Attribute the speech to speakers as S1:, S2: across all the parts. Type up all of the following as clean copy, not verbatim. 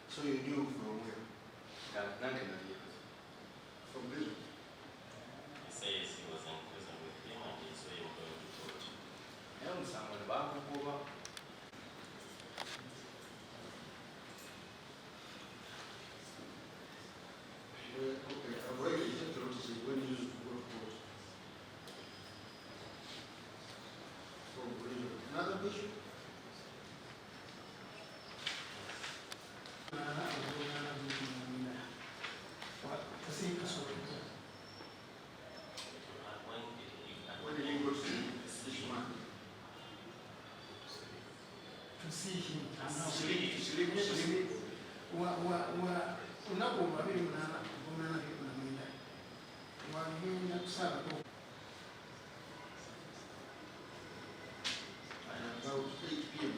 S1: So you knew from where? From prison.
S2: He says he was in prison with him and he saw him going to court.
S1: Okay, I've already checked the notices when you used to go to court. From prison. Another issue? When did you go to see this man?
S3: To see him.
S1: Sleep. And about 8 p.m.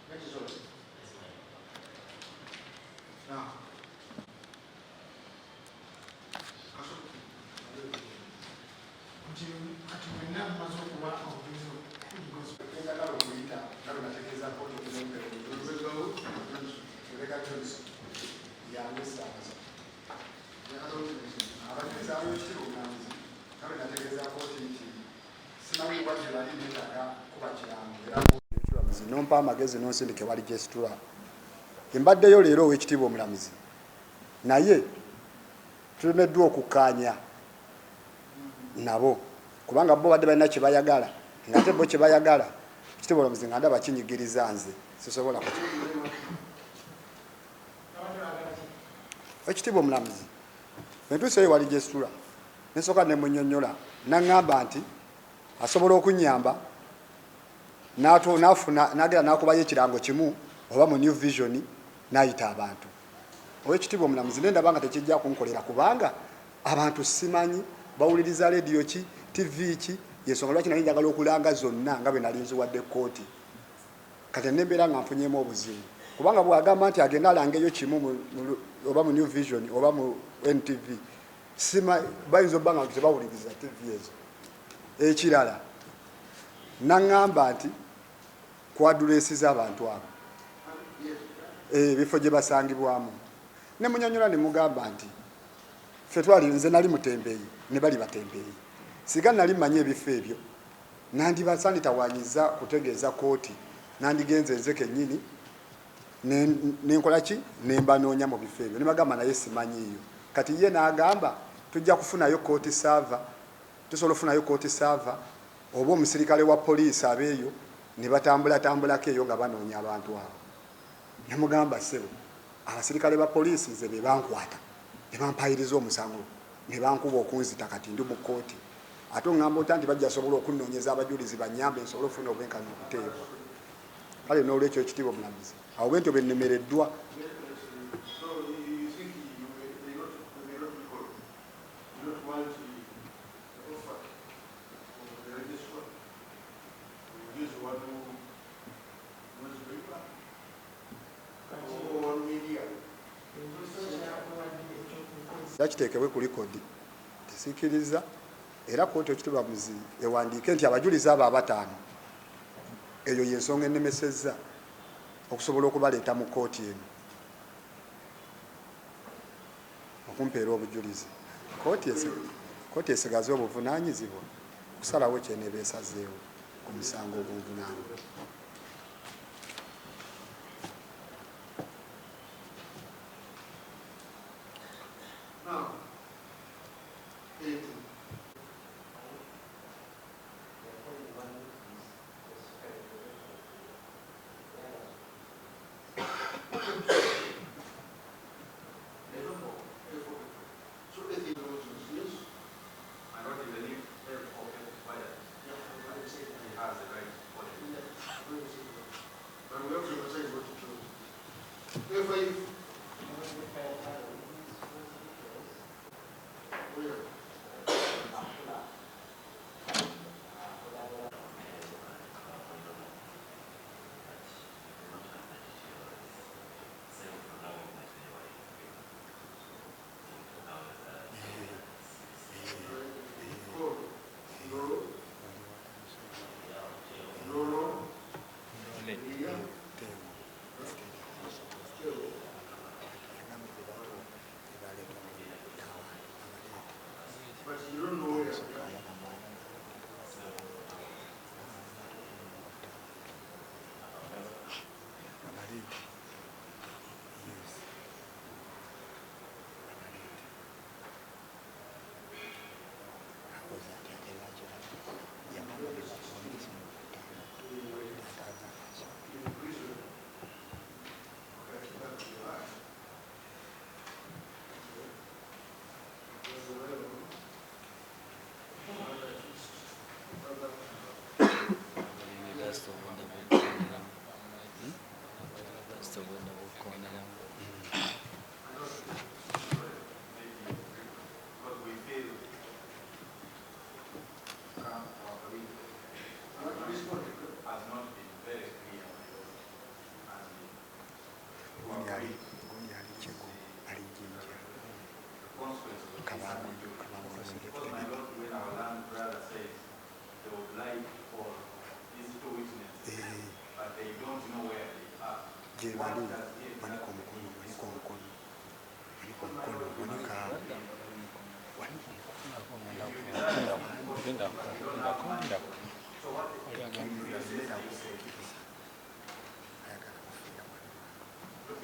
S1: That is all. Now, nompa amagezi nonsindike wali gestura embaddeyo leero ow'ekitiibwa omulamuzi naye tulemeddwa okukkaanya nabo kubanga bo badde balina kye bayagala ng'ate bo kye bayagala ekitiibwa omulamuzi nga ndaba kinyigiriza nze sisobola ekitiibwa omulamuzi entuuseyo wali gestura nesooka nemunnyonnyola naŋŋamba nti asobola okunyamba n'agenda n'akubayo ekirango kimu oba mu New Vision n'ayita abantu ow'ekitiibwa omulamuzi nendaba nga tekijja kunkolera kubanga abantu simanyi bawuliriza leediyo ki TV ki yensonga lwaki nali njagala okulanga zonna nga bwe nali nziwadde kooti kati nembeera nga nfunyemu obuzibu kubanga bwagamba nti agenda alangeyo kimu oba mu New Vision oba mu NTV bayinza obba nga tebawuliriza TV ezo ekirala naŋŋamba nti kwadulesiza abantu abo ebifo gye basangibwamu ne munyonyola ne mugamba nti ffe twali nze nali mutembeeyi ne bali batembeeyi siga nali mmanyi ebifo ebyo nandibasanitawanyiza kutegeeza kooti nandigenze nze kennyini nenkola ki nembanoonya mu bifo ebyo ne bagamba naye simanyiiyo kati ye n'agamba tujja kufunayo kooti saava tusobola okufunayo kooti saava oba omusirikale wa poliisi abeeyo ne batambulatambulako eyo nga banoonya abantu abo ne mugamba ssebo abasirikale ba poliisi nze be bankwata ne bampayiriza omusango ne bankuba okunzita kati ndi mu kooti ate oŋŋamba ota nti bajja sobola okunnoonyeza abajulizi banyambe nsobole okufuna obwenkanya okuteebwa kale n'olwekyo ekitiibwa omulamuzi awo bwentyo bennemereddwa kiteekebwe ku likodi tisiikiriza era kooti ekitiibwa omulamuzi ewandiike nti abajulizi abo abataano eyo yensonga ennemesezza okusobola okubaleeta mu kooti eno okumpeera obujulizi kooti esigaze obuvunaanyizibwa okusalawo kyeneeba esazeewo ku musango ogw'obuvunaanyizibwa. alikeko alijinja
S2: consequence of this
S1: kabanga
S2: because my Lord, when our land brother says they would like for these two witnesses, but they don't know where they are.
S1: je bali
S2: What does it
S1: maniko
S2: have
S1: mukono
S2: to do with
S1: maniko
S2: this?
S1: mukono maniko mukono manika
S2: So what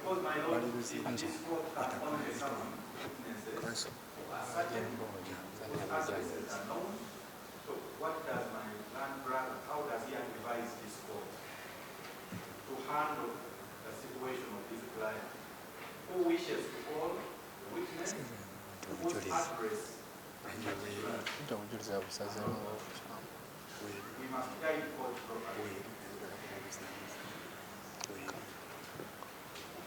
S2: because my Lord, if this court has only some witnesses who are certain, whose addresses are known, so what does my land brother, how does he advise this court to handle the situation of this client who wishes to call the witness, whose address we must guide court properly.